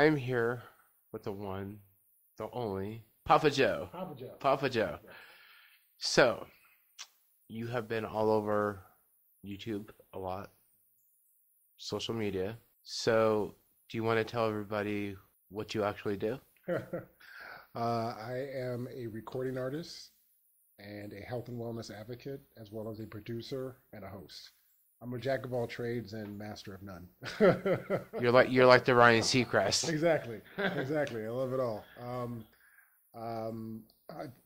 I'm here with the one, the only, Papa Joe. Papa Joe. Papa Joe. Yeah. So, you have been all over YouTube a lot, social media. So, do you want to tell everybody what you actually do? I am a recording artist and a health and wellness advocate, as well as a producer and a host. I'm a jack of all trades and master of none. You're like the Ryan Seacrest. Exactly, exactly. I love it all.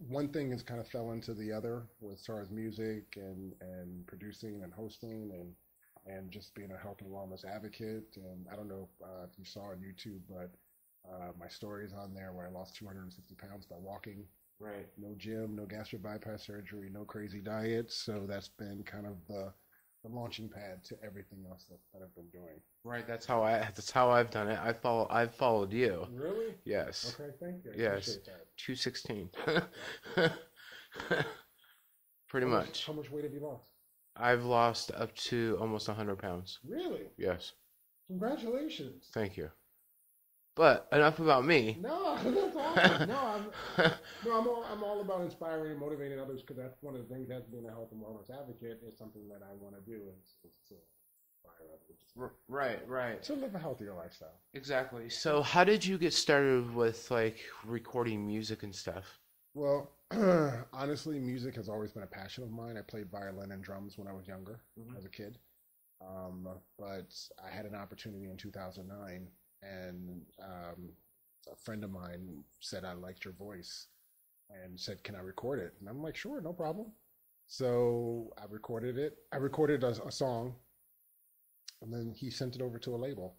One thing has kind of fell into the other as far as music and producing and hosting and just being a health and wellness advocate. And I don't know if you saw on YouTube, but my story is on there where I lost 250 pounds by walking. Right. No gym, no gastric bypass surgery, no crazy diet. So that's been kind of the launching pad to everything else that I've been doing. Right. That's how I've done it. I've followed you. Really? Yes. Okay, thank you. I Yes. appreciate that. 216. Yeah. Pretty much. How much weight have you lost? I've lost up to almost 100 pounds. Really? Yes. Congratulations. Thank you. But enough about me. No, that's awesome. I'm all about inspiring and motivating others because that's one of the things that being a health and wellness advocate is something that I want to do is to inspire others. Right. To live a healthier lifestyle. Exactly. So how did you get started with like recording music and stuff? Well, honestly, music has always been a passion of mine. I played violin and drums when I was younger, as a kid. But I had an opportunity in 2009, and a friend of mine said I liked your voice and said, "Can I record it?" And I'm like, "Sure, no problem." So I recorded it. I recorded a song, and then he sent it over to a label.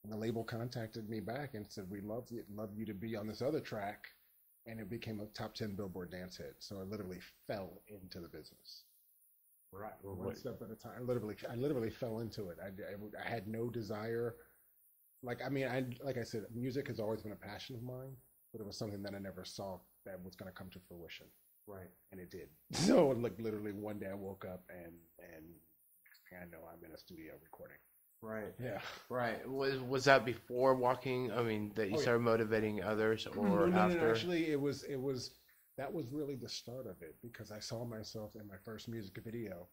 And the label contacted me back and said, "We love you to be on this other track." And it became a top 10 Billboard dance hit. So I literally fell into the business. Right. One step at a time. I literally fell into it. I had no desire. Like I said, music has always been a passion of mine, but it was something that I never saw that was going to come to fruition. Right. And it did. So like literally one day I woke up and next thing I know I'm in a studio recording. Right. Yeah. Right. Was that before walking? I mean, that you started motivating others, or after? No. Actually, it was that was really the start of it because I saw myself in my first music video,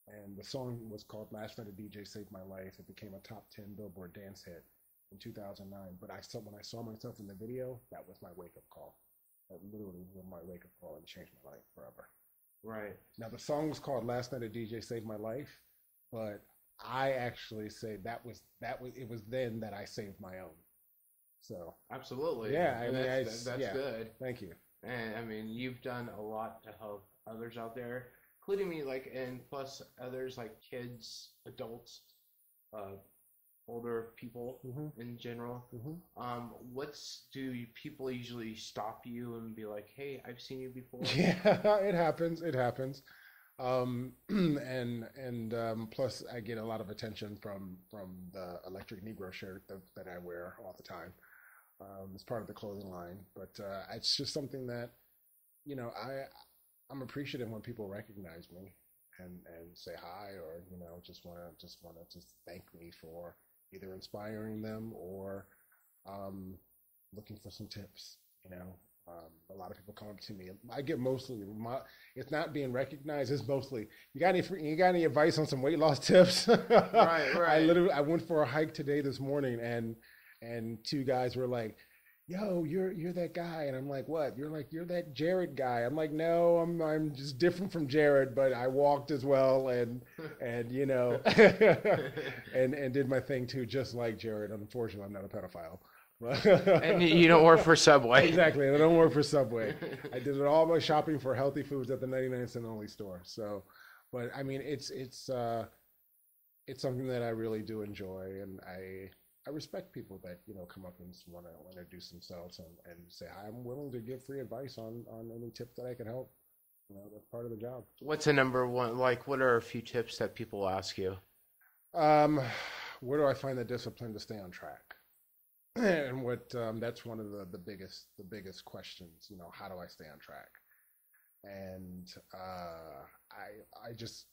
and the song was called "Last Night a DJ Saved My Life." It became a top 10 Billboard dance hit in 2009. But when I saw myself in the video, that was my wake up call. That literally was my wake up call and changed my life forever. Right. Now the song was called "Last Night a DJ Saved My Life," but I actually say that was it was then that I saved my own. So Absolutely. yeah, I And mean that's yeah, good. thank you. And I mean, you've done a lot to help others out there, including me, like, and plus others like kids, adults, older people in general. People usually stop you and be like, "Hey, I've seen you before." Yeah, it happens. It happens. Plus I get a lot of attention from the Electric Negro shirt that I wear all the time. It's part of the clothing line, but it's just something that I'm appreciative when people recognize me and say hi, or just thank me for either inspiring them or looking for some tips. A lot of people come up to me. I get it's not being recognized. It's mostly, you got any advice on some weight loss tips? Right. I went for a hike today this morning, and two guys were like, "Yo, you're that guy," and I'm like, "What?" "You're that Jared guy." I'm like, "No, I'm just different from Jared, but I walked as well and and did my thing too, just like Jared. Unfortunately, I'm not a pedophile." And you don't work for Subway. Exactly. I don't work for Subway. I did all my shopping for healthy foods at the 99-cent only store. So, but I mean, it's something that I really do enjoy, and I respect people that come up and want to introduce themselves and say, "I'm willing to give free advice on any tip that I can help." That's part of the job. What's the number one? Like, what are a few tips that people ask you? Um, where do I find the discipline to stay on track? And that's one of the biggest questions. How do I stay on track? And I just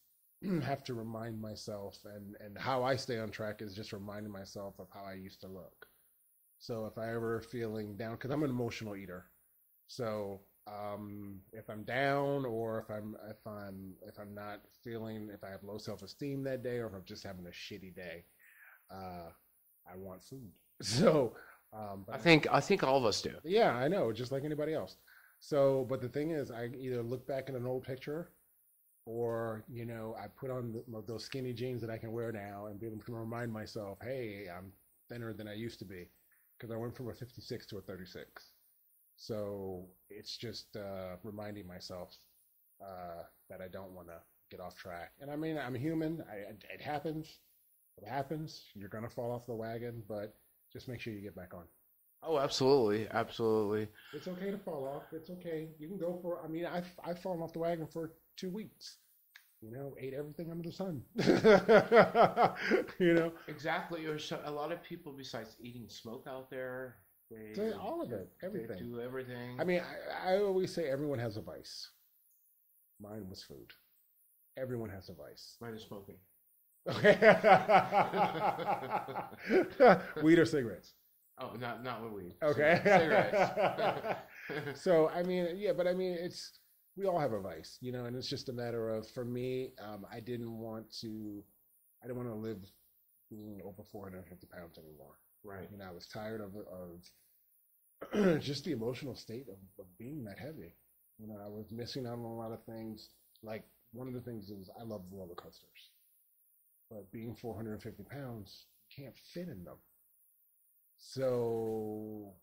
have to remind myself, and how I stay on track is just reminding myself of how I used to look. So if I ever feeling down, because I'm an emotional eater, so if I'm down, or if I'm not feeling, if I have low self-esteem that day, or if I'm just having a shitty day, I want food. So, but I think all of us do. yeah, I know, just like anybody else. So, but the thing is, I either look back at an old picture, or I put on those skinny jeans that I can wear now and be able to remind myself, hey, I'm thinner than I used to be, because I went from a 56 to a 36. So it's just reminding myself that I don't want to get off track. And I mean, I'm human. It happens. It happens. You're gonna fall off the wagon, but just make sure you get back on. Oh, absolutely, absolutely. It's okay to fall off. It's okay. You can go for. I mean, I've fallen off the wagon for 2 weeks. Ate everything under the sun. Exactly. Or so, a lot of people, besides eating, smoke out there. All of it, everything. They do everything. I mean, I always say everyone has a vice. Mine was food. Everyone has a vice. Mine is smoking. Okay. Weed or cigarettes? Oh, not with weed. Okay. Cigarettes. So I mean, yeah, but I mean, we all have a vice, and it's just a matter of, for me, I didn't want to live being over 450 pounds anymore. Right. I was tired of just the emotional state of being that heavy. I was missing out on a lot of things. Like, one of the things is, I love roller coasters, but being 450 pounds, you can't fit in them. So,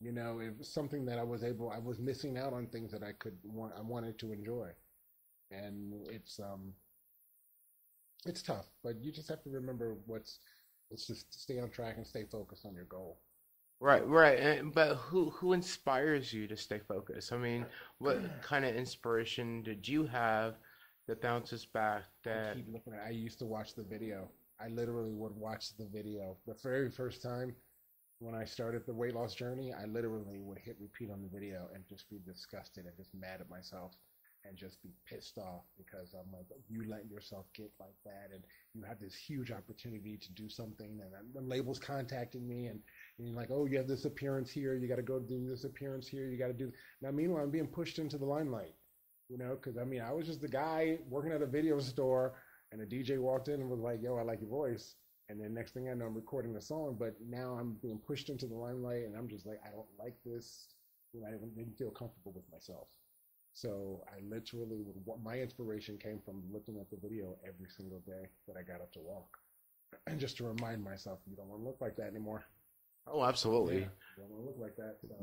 it was something that I was missing out on things that I wanted to enjoy. And it's tough, but you just have to remember it's just stay on track and stay focused on your goal. Right, right. But who inspires you to stay focused? I mean, what kind of inspiration did you have that bounces back? I keep looking I used to watch the video. I literally would watch the video. The very first time when I started the weight loss journey, I literally would hit repeat on the video and just be disgusted and just mad at myself and just be pissed off, because I'm like, you let yourself get like that, and you have this huge opportunity to do something, and the label's contacting me, and you're like, oh, you have this appearance here, you got to go do this appearance here, you got to do. Now, meanwhile, I'm being pushed into the limelight, because I mean, I was just the guy working at a video store, and a DJ walked in and was like, yo, I like your voice. And then next thing I know, I'm recording the song, but now I'm being pushed into the limelight, and I'm just like, I don't like this. I didn't feel comfortable with myself. So I literally, my inspiration came from looking at the video every single day that I got up to walk. And just to remind myself, you don't want to look like that anymore. Oh, absolutely. Yeah, you don't want to look like that. So.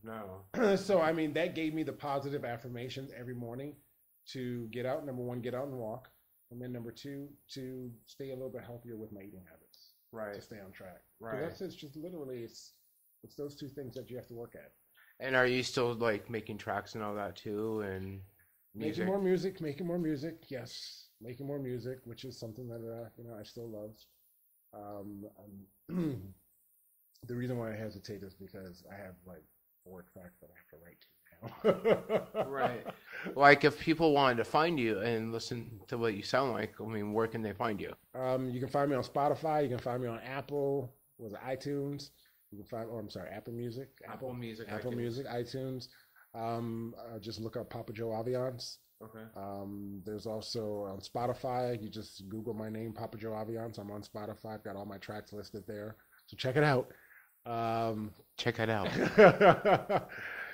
No. So, I mean, that gave me the positive affirmations every morning to get out. Number one, get out and walk. And then number two, to stay a little bit healthier with my eating habits. Right. To stay on track. Right. It's just literally, it's those two things that you have to work at. And are you still like making tracks and all that too, and music? Making more music, yes, making more music, which is something that I still love. The reason why I hesitate is because I have like 4 tracks that I have to write to now. Right. Like, if people wanted to find you and listen to what you sound like, I mean, where can they find you? You can find me on Spotify. You can find me on Apple. iTunes? You can find, Apple Music. Apple Music, iTunes. Just look up Papa Joe Aviance. Okay. There's also on Spotify. You just Google my name, Papa Joe Aviance. I'm on Spotify. I've got all my tracks listed there. So check it out. Check it out.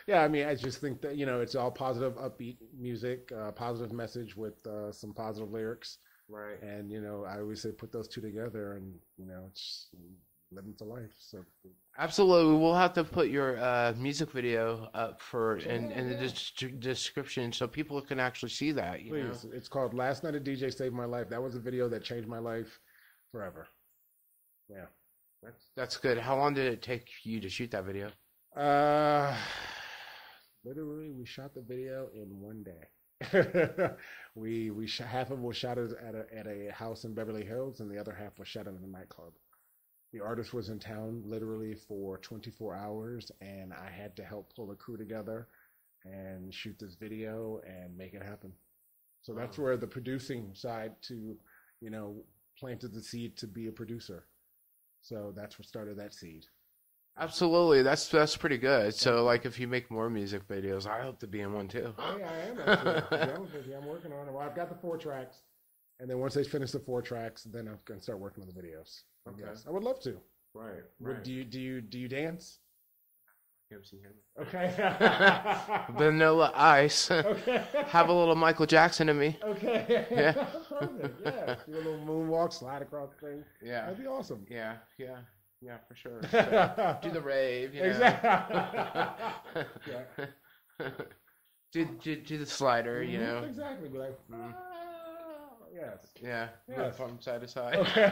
Yeah, I mean, I just think that, it's all positive, upbeat music, positive message with some positive lyrics. Right. And, I always say put those two together, and, it's living for life. So absolutely, we'll have to put your music video up in the description so people can actually see that. Please, it's called "Last Night a DJ Saved My Life." That was a video that changed my life forever. Yeah, that's good. How long did it take you to shoot that video? Literally, we shot the video in one day. Half of it was shot at a house in Beverly Hills, and the other half was shot at a nightclub. The artist was in town literally for 24 hours, and I had to help pull a crew together and shoot this video and make it happen. So that's where the producing side planted the seed to be a producer. So that's what started that seed. Absolutely, that's pretty good. So, like, if you make more music videos, I hope to be in one too. I am actually. To be honest with you, I'm working on it. Well, I've got the 4 tracks, and then once they finish the 4 tracks, then I'm gonna start working on the videos. Okay. Yes, I would love to. Right. Do you dance? Okay. Vanilla Ice. Okay. Have a little Michael Jackson in me. Okay. Yeah. Perfect. Yeah. Do a little moonwalk, slide across the thing. Yeah. That'd be awesome. Yeah, for sure. So, do the rave, you know. Exactly. do the slider, you know. Exactly. Be like, yes. Yeah. Yes. From side to side. Okay.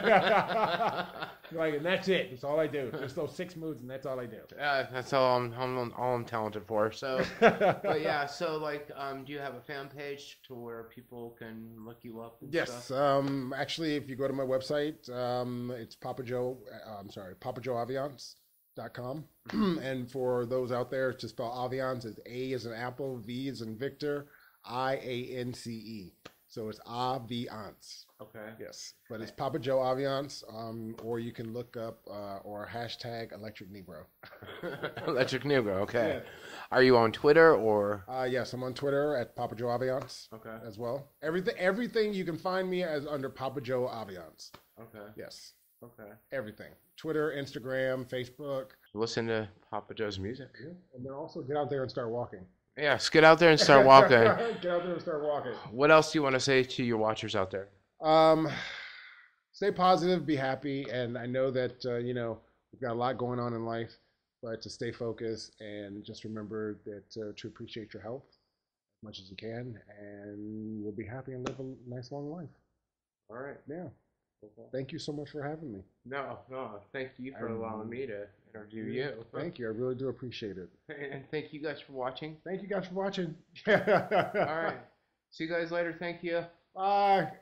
Like, and that's it. That's all I do. Just those 6 moves, and that's all I do. That's all I'm talented for. So, but yeah. So, like, do you have a fan page to where people can look you up? And Yes. stuff? Actually, if you go to my website, it's papajoeaviance.com. And for those out there, to spell Aviance, it's A as in Apple, V as in Victor, IANCE. So it's Aviance. Okay. Yes, but it's Papa Joe Aviance, or you can look up or hashtag Electric Negro. Electric Negro. Okay. Yeah. Are you on Twitter or? Yes, I'm on Twitter at Papa Joe Aviance. Okay. As well. Everything you can find me as under Papa Joe Aviance. Okay. Yes. Okay. Everything. Twitter, Instagram, Facebook. Listen to Papa Joe's music. Yeah. And then also get out there and start walking. Yes, get out there and start walking. Get out there and start walking. What else do you want to say to your watchers out there? Stay positive, be happy, and I know that we've got a lot going on in life, but to stay focused and just remember that to appreciate your health as much as you can, and you'll be happy and live a nice long life. All right. Yeah. Okay. Thank you so much for having me. No. Thank you for allowing me to interview you. Thank you. I really do appreciate it. And thank you guys for watching. Thank you guys for watching. All right. See you guys later. Thank you. Bye.